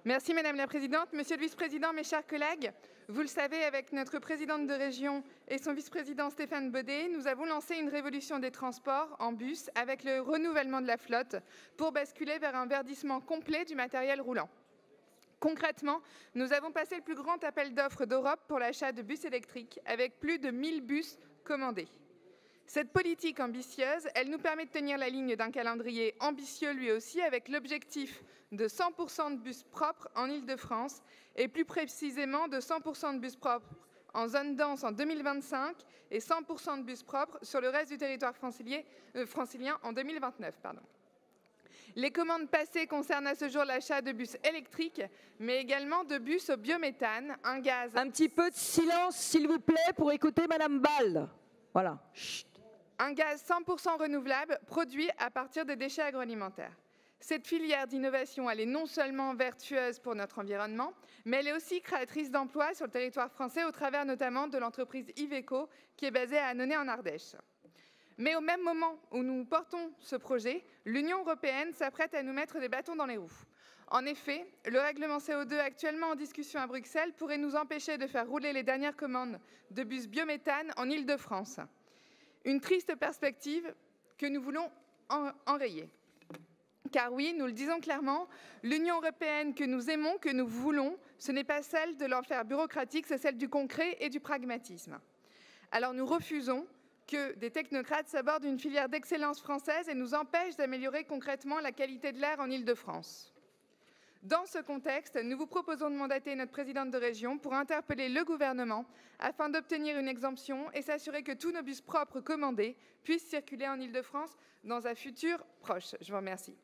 Merci Madame la Présidente. Monsieur le Vice-président, mes chers collègues, vous le savez, avec notre présidente de région et son vice-président Stéphane Baudet, nous avons lancé une révolution des transports en bus avec le renouvellement de la flotte pour basculer vers un verdissement complet du matériel roulant. Concrètement, nous avons passé le plus grand appel d'offres d'Europe pour l'achat de bus électriques avec plus de 1000 bus commandés. Cette politique ambitieuse, elle nous permet de tenir la ligne d'un calendrier ambitieux lui aussi, avec l'objectif de 100% de bus propres en Île-de-France et plus précisément de 100% de bus propres en zone dense en 2025 et 100% de bus propres sur le reste du territoire francilien en 2029. Les commandes passées concernent à ce jour l'achat de bus électriques, mais également de bus au biométhane, un gaz... Un petit peu de silence, s'il vous plaît, pour écouter Madame Ball. Voilà. Chut. Un gaz 100% renouvelable produit à partir de déchets agroalimentaires. Cette filière d'innovation, elle est non seulement vertueuse pour notre environnement, mais elle est aussi créatrice d'emplois sur le territoire français au travers notamment de l'entreprise Iveco qui est basée à Annonay en Ardèche. Mais au même moment où nous portons ce projet, l'Union européenne s'apprête à nous mettre des bâtons dans les roues. En effet, le règlement CO2 actuellement en discussion à Bruxelles pourrait nous empêcher de faire rouler les dernières commandes de bus biométhane en Île-de-France. Une triste perspective que nous voulons enrayer. Car oui, nous le disons clairement, l'Union européenne que nous aimons, que nous voulons, ce n'est pas celle de l'enfer bureaucratique, c'est celle du concret et du pragmatisme. Alors nous refusons que des technocrates s'abordent une filière d'excellence française et nous empêchent d'améliorer concrètement la qualité de l'air en Île-de-France. Dans ce contexte, nous vous proposons de mandater notre présidente de région pour interpeller le gouvernement afin d'obtenir une exemption et s'assurer que tous nos bus propres commandés puissent circuler en Île-de-France dans un futur proche. Je vous remercie.